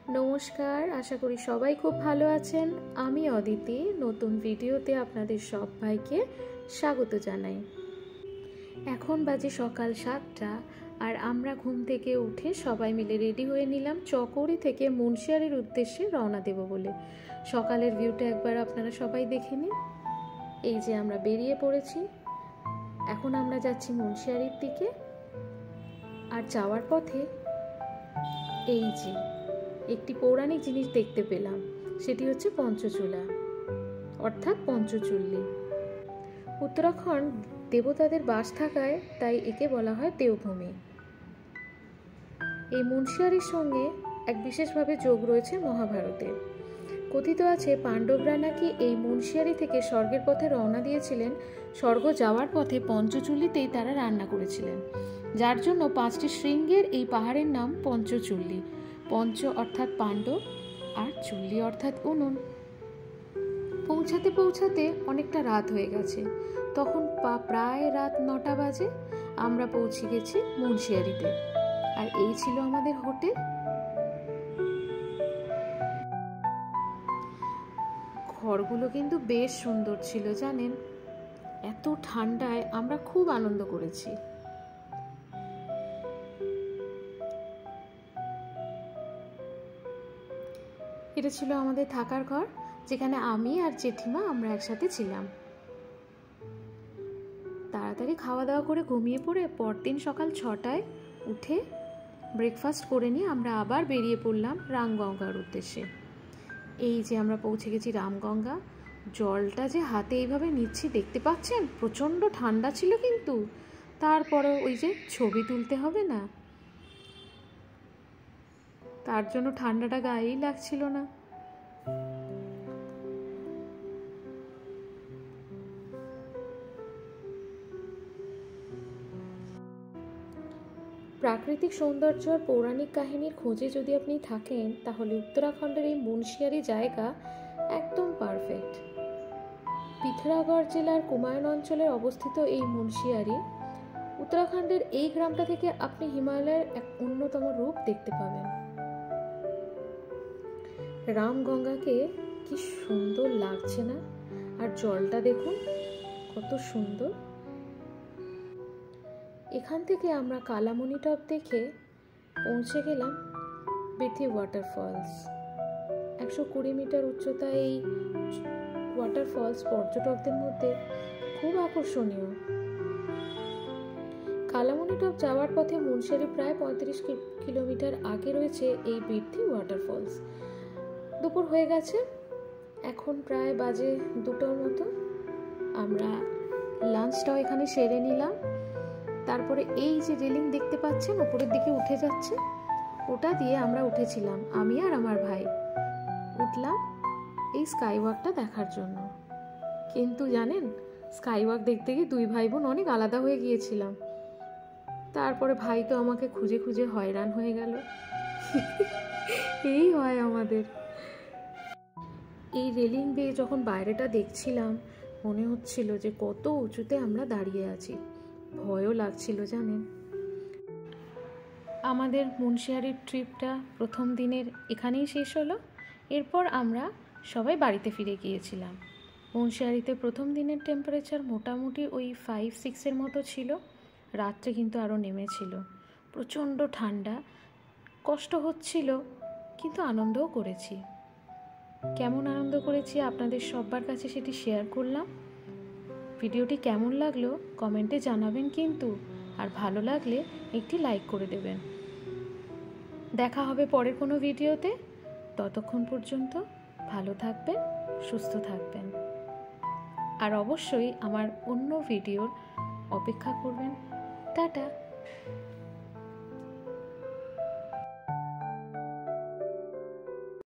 নমস্কার, আশা করি সবাই খুব ভালো আছেন। আমি অদিতি, নতুন ভিডিওতে আপনাদের সবাইকে স্বাগত জানাই। এখন বাজে সকাল 7টা আর আমরা ঘুম থেকে উঠে সবাই মিলে রেডি হয়ে নিলাম চকৌড়ি থেকে মুন্সিয়ারির উদ্দেশ্যে রওনা দেব বলে। সকালের ভিউটা একবার আপনারা সবাই দেখে নিন। এই যে আমরা বেরিয়ে পড়েছি, এখন আমরা যাচ্ছি মুন্সিয়ারির দিকে। আর যাওয়ার পথে এই যে একটি পৌরাণিক জিনিস দেখতে পেলাম, সেটি হচ্ছে পঞ্চচূলা অর্থাৎ পঞ্চচুল্লী। উত্তরাখণ্ড দেবতাদের বাস থাকায় তাই একে বলা হয় দেবভূমি। এই মুন্সিয়ারির সঙ্গে এক বিশেষভাবে যোগ রয়েছে মহাভারতের। কথিত আছে পাণ্ডবরা নাকি এই মুন্সিয়ারি থেকে স্বর্গের পথে রওনা দিয়েছিলেন। স্বর্গ যাওয়ার পথে পঞ্চচুল্লীতেই তারা রান্না করেছিলেন, যার জন্য 5টি শৃঙ্গের এই পাহাড়ের নাম পঞ্চচুল্লী। পঞ্চ অর্থাৎ পাণ্ডব আর চুল্লী অর্থাৎ উনুন। পৌঁছাতে পৌঁছাতে অনেকটা রাত হয়ে গেছে। তখন প্রায় রাত 9টা বাজে। আমরা পৌঁছে গেছি মুন্সিয়ারিতে, আর এই ছিল আমাদের হোটেল। ঘরগুলো কিন্তু বেশ সুন্দর ছিল জানেন। এত ঠান্ডায় আমরা খুব আনন্দ করেছি। এটা ছিল আমাদের থাকার ঘর, যেখানে আমি আর জেঠিমা আমরা একসাথে ছিলাম। তাড়াতাড়ি খাওয়া দাওয়া করে ঘুমিয়ে পড়ে পরদিন সকাল 6টায় উঠে ব্রেকফাস্ট করে নিয়ে আমরা আবার বেরিয়ে পড়লাম রামগঙ্গার উদ্দেশ্যে। এই যে আমরা পৌঁছে গেছি রামগঙ্গা। জলটা যে হাতে এইভাবে নিচ্ছি দেখতে পাচ্ছেন, প্রচণ্ড ঠান্ডা ছিল, কিন্তু তারপরেও ওই যে ছবি তুলতে হবে না, তার জন্য ঠান্ডাটা গায়েই লাগছিল না। প্রাকৃতিক সৌন্দর্য আর পৌরাণিক কাহিনীর খোঁজে যদি আপনি থাকেন, তাহলে উত্তরাখণ্ডের এই মুন্সিয়ারি জায়গা একদম পারফেক্ট। পিথোরাগড় জেলার কুমায়ুন অঞ্চলে অবস্থিত এই মুন্সিয়ারি উত্তরাখণ্ডের এই গ্রামটা থেকে আপনি হিমালয়ের এক অন্যতম রূপ দেখতে পাবেন। রামগঙ্গাকে কি সুন্দর লাগছে না? আর জলটা দেখুন কত সুন্দর। এখান থেকে আমরা কালামণি টপ দেখে পৌঁছে গেলাম বিথি ওয়াটারফলস। 120 মিটার উচ্চতায় এই ওয়াটারফলস পর্যটকদের মধ্যে খুব আকর্ষণীয়। কালামণি টপ যাওয়ার পথে মুন্সিয়ারি প্রায় 35 কিলোমিটার আগে রয়েছে এই বিথি ওয়াটারফলস। দুপুর হয়ে গেছে, এখন প্রায় বাজে 2টোর মতো। আমরা লাঞ্চটাও এখানে সেরে নিলাম। তারপরে এই যে রেলিং দেখতে পাচ্ছেন উপরের দিকে উঠে যাচ্ছে, ওটা দিয়ে আমরা উঠেছিলাম, আমি আর আমার ভাই উঠলাম এই স্কাই ওয়াকটা দেখার জন্য। কিন্তু জানেন, স্কাই ওয়াক দেখতে গিয়ে 2 ভাই বোন অনেক আলাদা হয়ে গিয়েছিলাম। তারপরে ভাই তো আমাকে খুঁজে খুঁজে হয়রান হয়ে গেল। এই হয় আমাদের। এই রেলিং দিয়ে যখন বাইরেটা দেখছিলাম, মনে হচ্ছিল যে কত উঁচুতে আমরা দাঁড়িয়ে আছি, ভয়ও লাগছিল জানেন। আমাদের মুন্সিয়ারির ট্রিপটা প্রথম দিনের এখানেই শেষ হলো। এরপর আমরা সবাই বাড়িতে ফিরে গিয়েছিলাম। মুন্সিয়ারিতে প্রথম দিনের টেম্পারেচার মোটামুটি ওই 5-6 মতো ছিল। রাত্রে কিন্তু আরও নেমেছিল। প্রচণ্ড ঠান্ডা, কষ্ট হচ্ছিল, কিন্তু আনন্দও করেছি। কেমন আনন্দ করেছি আপনাদের সবার কাছে সেটি শেয়ার করলাম। ভিডিওটি কেমন লাগলো কমেন্টে জানাবেন কিন্তু, আর ভালো লাগলে একটি লাইক করে দেবেন। দেখা হবে পরের কোনো ভিডিওতে। ততক্ষণ পর্যন্ত ভালো থাকবেন, সুস্থ থাকবেন, আর অবশ্যই আমার অন্য ভিডিওর অপেক্ষা করবেন। টাটা।